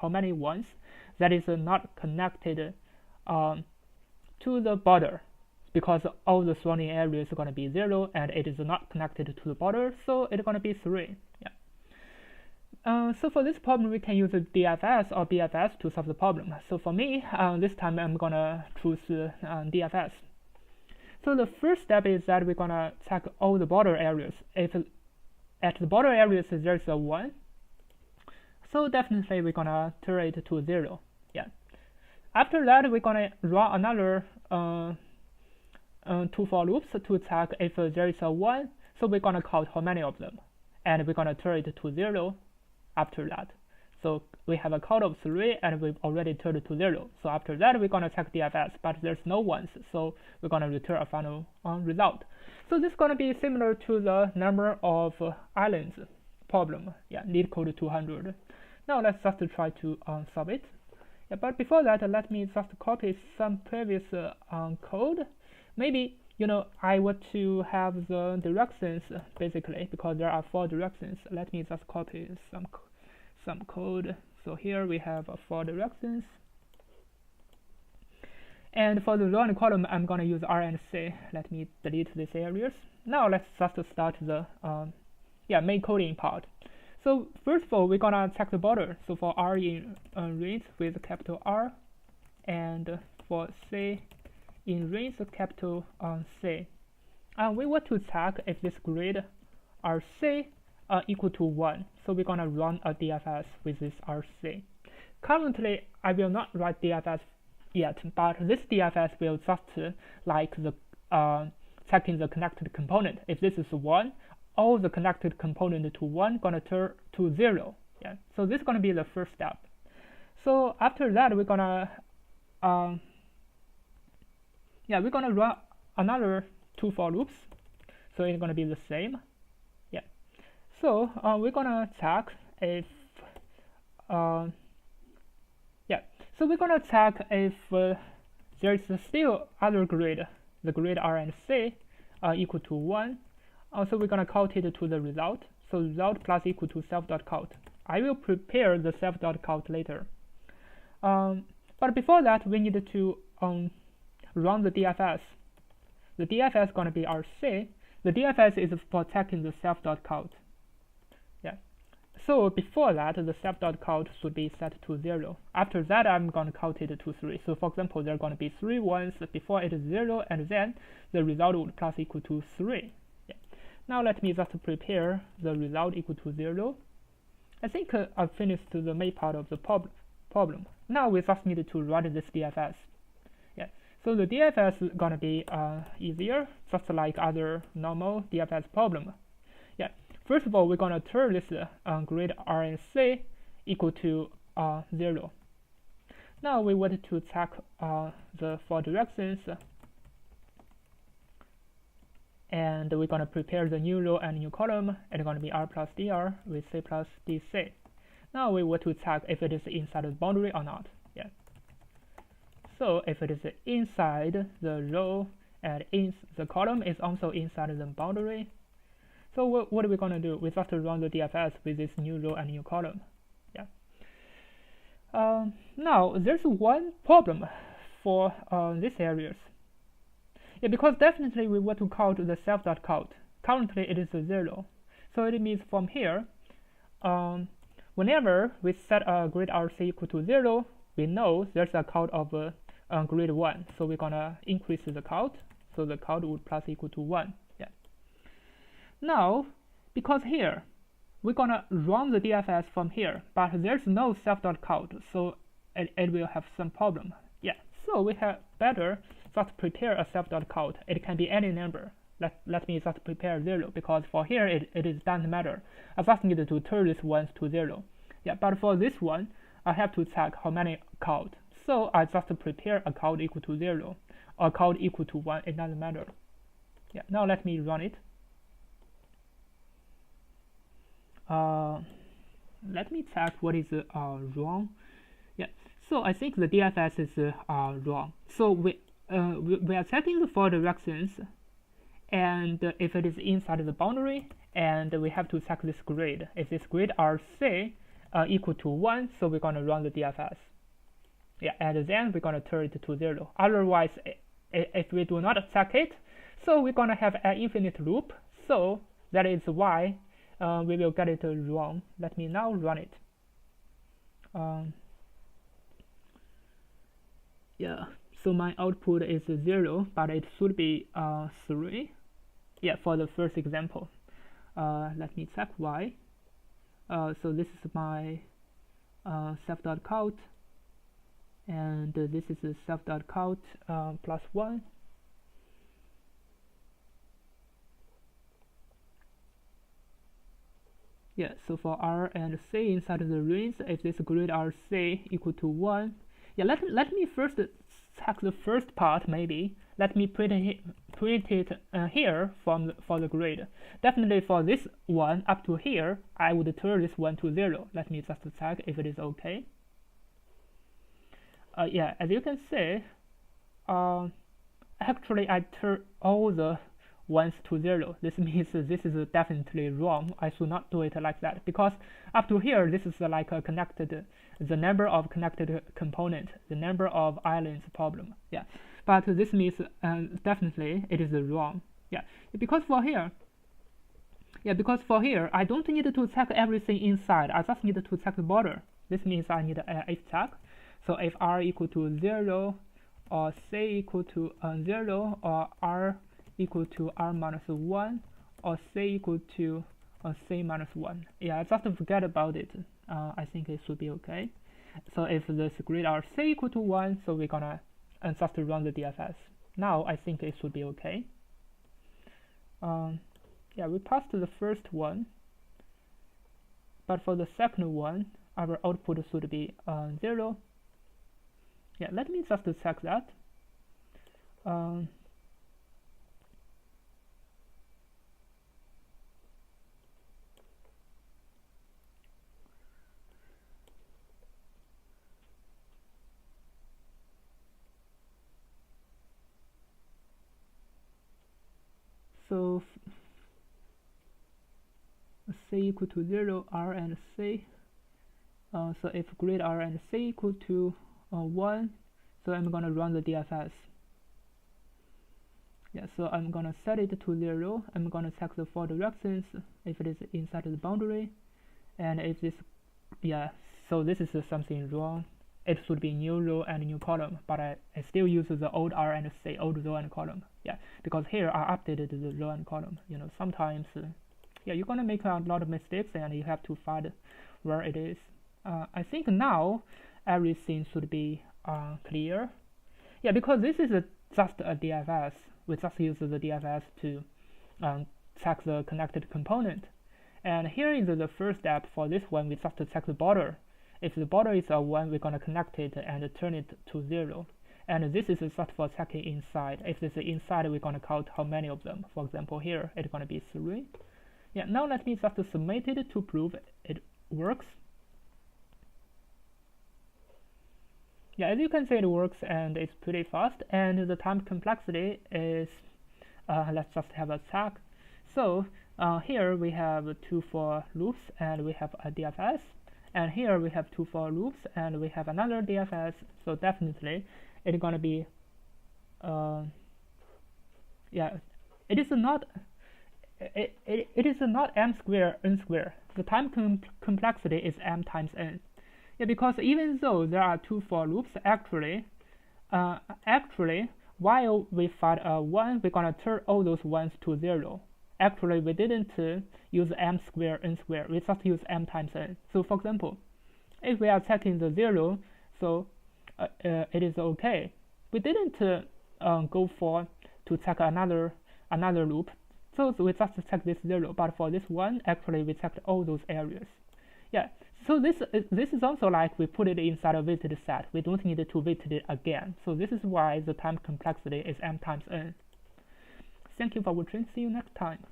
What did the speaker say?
how many ones that is not connected to the border, because all the surrounding areas are going to be 0 and it is not connected to the border, so it's going to be 3. So for this problem, we can use DFS or BFS to solve the problem. So for me, this time I'm going to choose DFS. So the first step is that we're going to check all the border areas. If at the border areas there's a 1, so definitely we're going to turn it to 0. After that, we're going to run another 2 for loops to check if there is a 1. So we're going to count how many of them, and we're going to turn it to 0 after that. So we have a count of 3, and we've already turned it to 0. So after that, we're going to check DFS, but there's no ones, so we're going to return a final result. So this is going to be similar to the number of islands problem. Leetcode 200. Now let's just try to solve it. But before that, let me just copy some previous code. Maybe I want to have the directions basically, because there are 4 directions. Let me just copy some code. So here we have 4 directions, and for the row and column, I'm gonna use R and C. Let me delete these areas. Now let's just start the main coding part. So first of all, we're gonna check the border. So for R in range with capital R, and for C in range with capital C, we want to check if this grid RC equal to 1. So we're gonna run a DFS with this RC. Currently, I will not write DFS yet, but this DFS will just like the checking the connected component. If this is 1, all the connected component to 1 gonna turn to 0. So this is gonna be the first step. So after that, we're gonna run another 2 for loops. So it's gonna be the same. So we're gonna check if so we're gonna check if there's still other grid, the grid R and C equal to 1. Also, we're gonna count it to the result. So result plus equal to self.count. I will prepare the self.count later. But before that, we need to run the DFS. The DFS is gonna be RC. The DFS is for checking the self.count. So before that, the self.count should be set to 0. After that, I'm gonna count it to 3. So for example, there are gonna be 3 ones before it is 0, and then the result would plus equal to 3. Now let me just prepare the result equal to 0. I think I've finished the main part of the problem. Now we just need to run this DFS. So the DFS is gonna be easier, just like other normal DFS problem. First of all, we're gonna turn this grid R and C equal to 0. Now we want to check the 4 directions, and we're gonna prepare the new row and new column. It's gonna be R plus DR with C plus DC. Now we want to check if it is inside the boundary or not. So if it is inside the row and the column is also inside the boundary, so what are we going to do? We just run the DFS with this new row and new column. Now there's one problem for these areas. Because definitely we want to count the self.count. Currently it is 0. So it means from here, whenever we set a grid RC equal to 0, we know there's a count of grid 1. So we're gonna increase the count. So the count would plus equal to 1. Now, because here, we're gonna run the DFS from here, but there's no self.count, so it will have some problem. So we have better just prepare a self.count. It can be any number. Let me just prepare 0, because for here it doesn't matter. I just need to turn this ones to 0. But for this one, I have to check how many count. So I just prepare a count equal to 0, or count equal to 1, it doesn't matter. Now let me run it. Let me check what is wrong. So I think the DFS is wrong. So we are checking the 4 directions, and if it is inside the boundary, and we have to check this grid. If this grid RC equal to 1, so we're going to run the DFS. Yeah, and then we're going to turn it to 0. Otherwise, if we do not check it, so we're going to have an infinite loop. So that is why we will get it wrong. Let me now run it. Yeah, so my output is 0, but it should be 3. Yeah, for the first example. Let me check why. So this is my self.count, and this is the self.count plus 1. Yeah, so for R and C inside the range, if this grid RC equal to 1, yeah, let me first check the first part. Maybe let me print it here for the grid. Definitely for this one up to here, I would turn this one to 0. Let me just check if it is okay. Yeah, as you can see, actually I turn all the ones to 0. This means this is definitely wrong. I should not do it like that, because up to here this is like a connected, the number of connected component, the number of islands problem. Yeah, but this means definitely it is wrong. Yeah, because for here, I don't need to check everything inside. I just need to check the border. This means I need an if check. So if R equal to 0, or C equal to 0, or R equal to R minus 1, or C equal to C minus 1. Yeah, just forget about it. I think it should be okay. So if this grid R C equal to 1, so we're gonna just run the DFS. Now I think it should be okay. Yeah, we passed the first one, but for the second one, our output should be 0. Yeah, let me just check that. So C equal to 0, R and C. So if grid R and C equal to 1, so I'm gonna run the DFS. Yeah, so I'm gonna set it to 0. I'm gonna check the 4 directions if it is inside the boundary, and if this, yeah, so this is something wrong. It should be new row and new column, but I still use the old R and C, old row and column. Yeah, because here I updated the row and column. You know, sometimes, yeah, you're gonna make a lot of mistakes, and you have to find where it is. I think now everything should be clear. Yeah, because this is just a DFS. We just use the DFS to check the connected component. And here is the first step for this one. We just check the border. If the border is a 1, we're going to connect it and turn it to 0. And this is just for checking inside. If this is inside, we're going to count how many of them. For example, here it's going to be 3. Yeah, now let me just submit it to prove it works. Yeah, as you can see, it works and it's pretty fast. And the time complexity is, let's just have a check. So here we have 2 for loops and we have a DFS. And here we have 2 for loops and we have another DFS. So definitely it's going to be, yeah, it is not m squared n squared. The time complexity is m times n. Yeah, because even though there are 2 for loops, actually, while we find a 1, we're gonna turn all those 1s to 0. Actually, we didn't use m squared n squared. We just use m times n. So, for example, if we are checking the 0, so it is okay. We didn't go for to check another loop. So we just check this 0. But for this one, actually, we checked all those areas. Yeah. So this is also like we put it inside a weighted set. We don't need to weight it again. So this is why the time complexity is m times n. Thank you for watching. See you next time.